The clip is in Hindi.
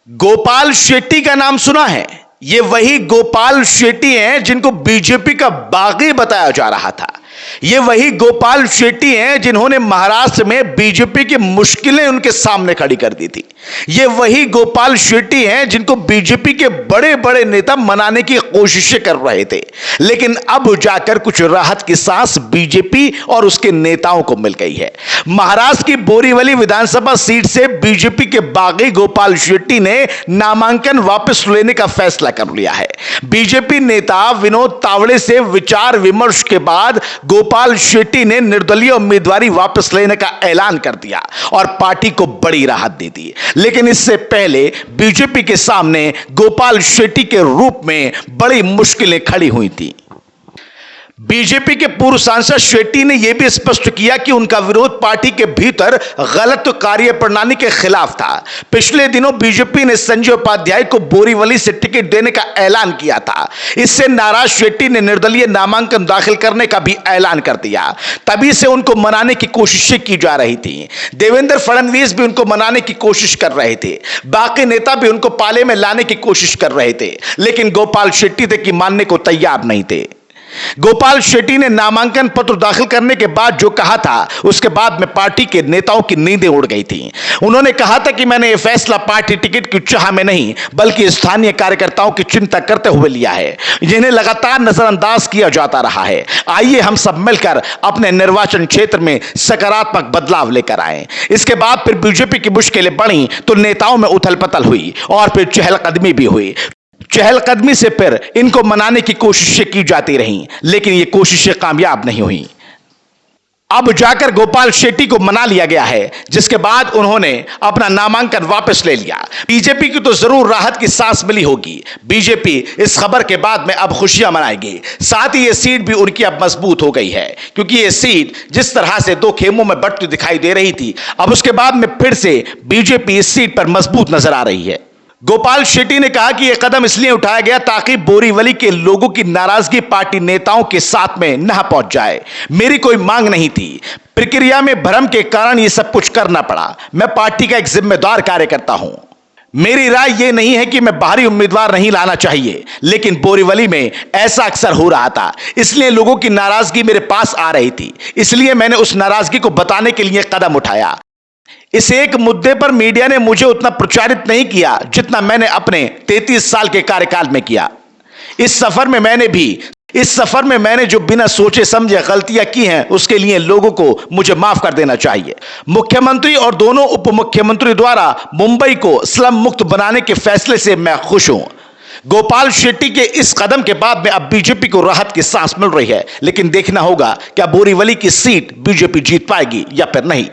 गोपाल शेट्टी का नाम सुना है? ये वही गोपाल शेट्टी हैं जिनको बीजेपी का बागी बताया जा रहा था। ये वही गोपाल शेट्टी हैं जिन्होंने महाराष्ट्र में बीजेपी की मुश्किलें उनके सामने खड़ी कर दी थी। ये वही गोपाल शेट्टी हैं जिनको बीजेपी के बड़े बड़े नेता मनाने की कोशिशें कर रहे थे, लेकिन अब जाकर कुछ राहत की सांस बीजेपी और उसके नेताओं को मिल गई है। महाराष्ट्र की बोरीवली विधानसभा सीट से बीजेपी के बागी गोपाल शेट्टी ने नामांकन वापस लेने का फैसला कर लिया है। बीजेपी नेता विनोद तावड़े से विचार विमर्श के बाद गोपाल शेट्टी ने निर्दलीय उम्मीदवारी वापस लेने का ऐलान कर दिया और पार्टी को बड़ी राहत दे दी। लेकिन इससे पहले बीजेपी के सामने गोपाल शेट्टी के रूप में बड़ी मुश्किलें खड़ी हुई थी। बीजेपी के पूर्व सांसद शेट्टी ने यह भी स्पष्ट किया कि उनका विरोध पार्टी के भीतर गलत कार्यप्रणाली के खिलाफ था। पिछले दिनों बीजेपी ने संजय उपाध्याय को बोरीवली से टिकट देने का ऐलान किया था। इससे नाराज शेट्टी ने निर्दलीय नामांकन दाखिल करने का भी ऐलान कर दिया। तभी से उनको मनाने की कोशिशें की जा रही थी। देवेंद्र फडणवीस भी उनको मनाने की कोशिश कर रहे थे, बाकी नेता भी उनको पाले में लाने की कोशिश कर रहे थे, लेकिन गोपाल शेट्टी थे कि मानने को तैयार नहीं थे। गोपाल शेट्टी ने नामांकन पत्र दाखिल करने के बाद जो कहा था, उसके बाद में पार्टी के नेताओं की नींदें उड़ गई थी। उन्होंने कहा था कि मैंने यह फैसला पार्टी टिकट की चाह में नहीं, बल्कि स्थानीय कार्यकर्ताओं की चिंता करते हुए लिया है, जिन्हें लगातार नजरअंदाज किया जाता रहा है। आइए हम सब मिलकर अपने निर्वाचन क्षेत्र में सकारात्मक बदलाव लेकर आए। इसके बाद फिर बीजेपी की मुश्किलें बढ़ी तो नेताओं में उथल पथल हुई और फिर चहलकदमी भी हुई। चहलकदमी से फिर इनको मनाने की कोशिशें की जाती रहीं, लेकिन ये कोशिशें कामयाब नहीं हुई। अब जाकर गोपाल शेट्टी को मना लिया गया है, जिसके बाद उन्होंने अपना नामांकन वापस ले लिया। बीजेपी की तो जरूर राहत की सांस मिली होगी। बीजेपी इस खबर के बाद में अब खुशियां मनाएगी। साथ ही ये सीट भी उनकी अब मजबूत हो गई है, क्योंकि ये सीट जिस तरह से दो खेमों में बंटती दिखाई दे रही थी, अब उसके बाद में फिर से बीजेपी इस सीट पर मजबूत नजर आ रही है। गोपाल शेट्टी ने कहा कि यह कदम इसलिए उठाया गया ताकि बोरीवली के लोगों की नाराजगी पार्टी नेताओं के साथ में न पहुंच जाए। मेरी कोई मांग नहीं थी, प्रक्रिया में भ्रम के कारण यह सब कुछ करना पड़ा। मैं पार्टी का एक जिम्मेदार कार्यकर्ता हूं। मेरी राय यह नहीं है कि मैं बाहरी उम्मीदवार नहीं लाना चाहिए, लेकिन बोरीवली में ऐसा अक्सर हो रहा था, इसलिए लोगों की नाराजगी मेरे पास आ रही थी। इसलिए मैंने उस नाराजगी को बताने के लिए कदम उठाया। इस एक मुद्दे पर मीडिया ने मुझे उतना प्रचारित नहीं किया जितना मैंने अपने 33 साल के कार्यकाल में किया। इस सफर में मैंने जो बिना सोचे समझे गलतियां की हैं, उसके लिए लोगों को मुझे माफ कर देना चाहिए। मुख्यमंत्री और दोनों उप मुख्यमंत्री द्वारा मुंबई को स्लम मुक्त बनाने के फैसले से मैं खुश हूं। गोपाल शेट्टी के इस कदम के बाद में अब बीजेपी को राहत की सांस मिल रही है, लेकिन देखना होगा क्या बोरीवली की सीट बीजेपी जीत पाएगी या फिर नहीं।